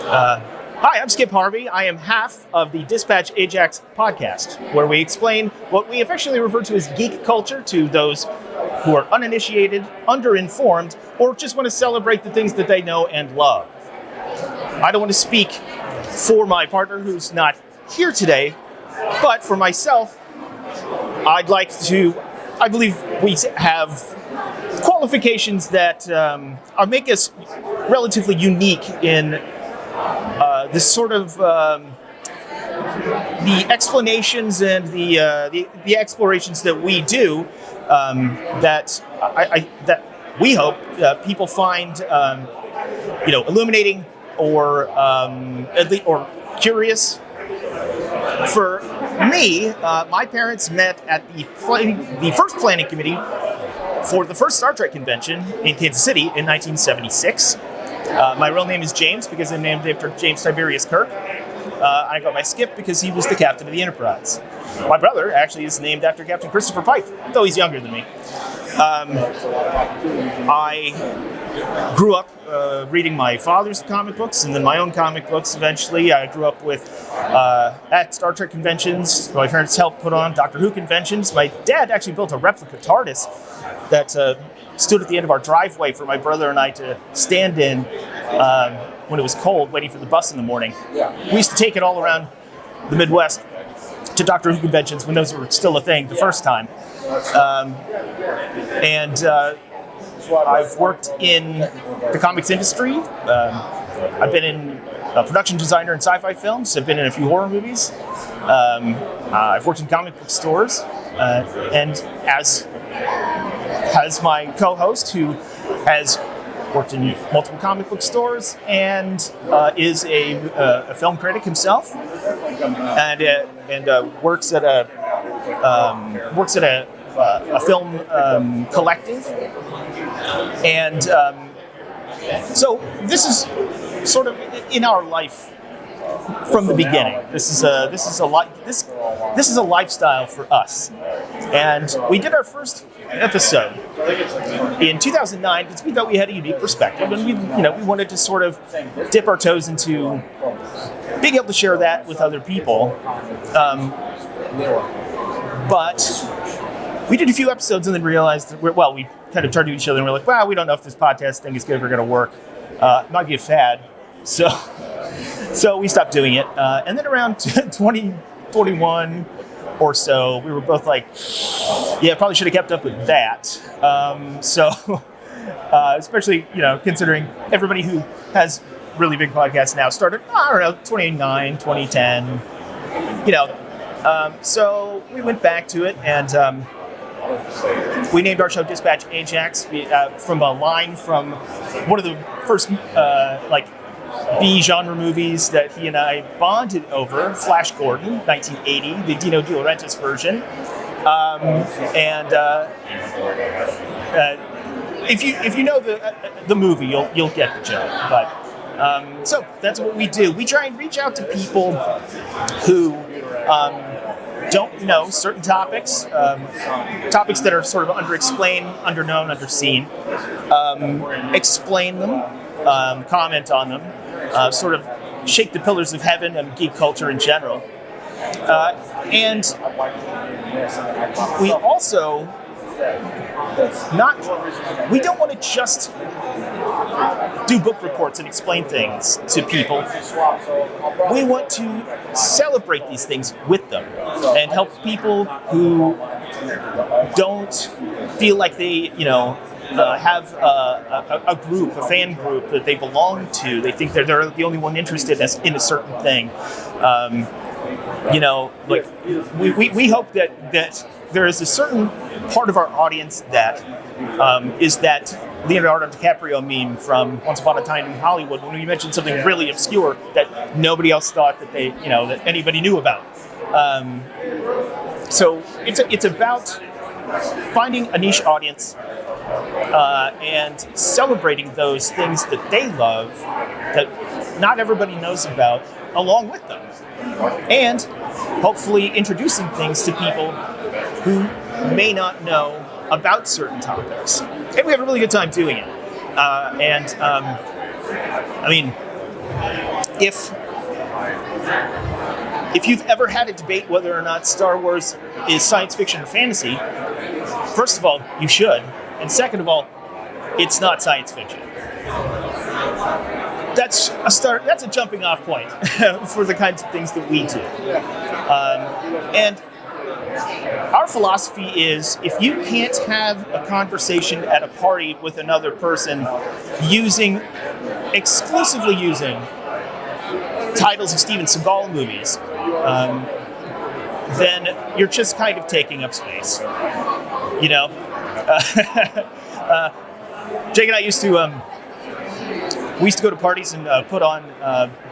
Hi, I'm Skip Harvey. I am half of the Dispatch Ajax podcast, where we explain what we affectionately refer to as geek culture to those who are uninitiated, underinformed, or just want to celebrate the things that they know and love. I don't want to speak for my partner who's not here today, but for myself, I believe we have qualifications that make us relatively unique in this sort of the explanations and the explorations that we do that we hope people find illuminating or curious. For me, my parents met at the first planning committee for the first Star Trek convention in Kansas City in 1976. My real name is James because I'm named after James Tiberius Kirk. I go by Skip because he was the captain of the Enterprise. My brother actually is named after Captain Christopher Pike, though he's younger than me. I grew up reading my father's comic books and then my own comic books eventually. I grew up at Star Trek conventions. My parents helped put on Doctor Who conventions. My dad actually built a replica TARDIS that stood at the end of our driveway for my brother and I to stand in when it was cold, waiting for the bus in the morning. We used to take it all around the Midwest to Doctor Who conventions when those were still a thing the first time. I've worked in the comics industry. I've been in production designer in sci-fi films. I've been in a few horror movies. I've worked in comic book stores. And as my co-host, who has worked in multiple comic book stores and is a film critic himself, and works at a film collective, and so this is sort of in our life from the beginning. This is a lifestyle for us, and we did our first episode in 2009 because we thought we had a unique perspective, and we wanted to sort of dip our toes into being able to share that with other people. But we did a few episodes and then realized that we kind of turned to each other and we're like, well, we don't know if this podcast thing is ever going to work. It might be a fad. So we stopped doing it. And then around 2021 or so, we were both like, yeah, probably should have kept up with that. Especially, considering everybody who has really big podcasts now started, 2009, 2010, so we went back to it, and we named our show Dispatch Ajax from a line from one of the first B genre movies that he and I bonded over, Flash Gordon, 1980, the Dino De Laurentiis version. If you know the movie, you'll get the joke. But so that's what we do. We try and reach out to people who don't know certain topics that are sort of underexplained, underknown, underseen. Explain them, comment on them, sort of shake the pillars of heaven and geek culture in general. And we also we don't want to just do book reports and explain things to people. We want to celebrate these things with them and help people who don't feel like they, have a group, a fan group that they belong to. They think they're the only one interested in a certain thing. We hope that there is a certain part of our audience that is that Leonardo DiCaprio meme from Once Upon a Time in Hollywood when we mentioned something really obscure that nobody else thought that that anybody knew about. So it's about finding a niche audience and celebrating those things that they love that not everybody knows about along with them, and hopefully introducing things to people who may not know about certain topics. And we have a really good time doing it. if you've ever had a debate whether or not Star Wars is science fiction or fantasy, first of all, you should, and second of all, it's not science fiction. That's a start. That's a jumping off point for the kinds of things that we do. And our philosophy is, if you can't have a conversation at a party with another person exclusively using titles of Steven Seagal movies, then you're just kind of taking up space. You know, Jake and I used to go to parties and put on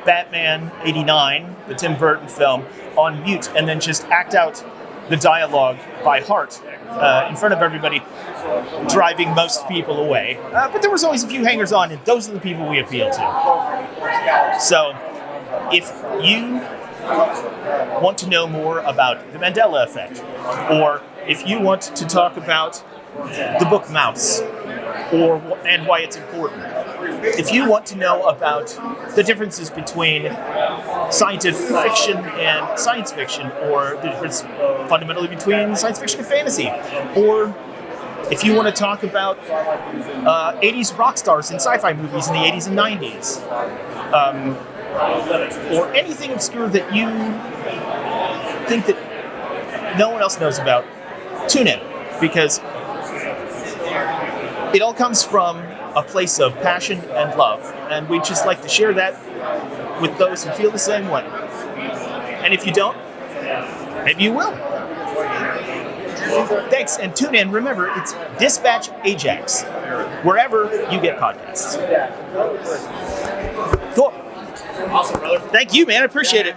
Batman '89, the Tim Burton film, on mute, and then just act out the dialogue by heart in front of everybody, driving most people away. But there was always a few hangers-on, and those are the people we appeal to. So, if you want to know more about the Mandela effect, or if you want to talk about the book Mouse, and why it's important, if you want to know about the differences between scientific fiction and science fiction, or the difference fundamentally between science fiction and fantasy, or if you want to talk about 80s rock stars in sci-fi movies in the 80s and 90s, or anything obscure that you think that no one else knows about, tune in, because it all comes from a place of passion and love, and we'd just like to share that with those who feel the same way. And if you don't, maybe you will. Thanks, and tune in. Remember, it's Dispatch Ajax, wherever you get podcasts. Cool. Awesome, brother. Thank you, man. I appreciate it.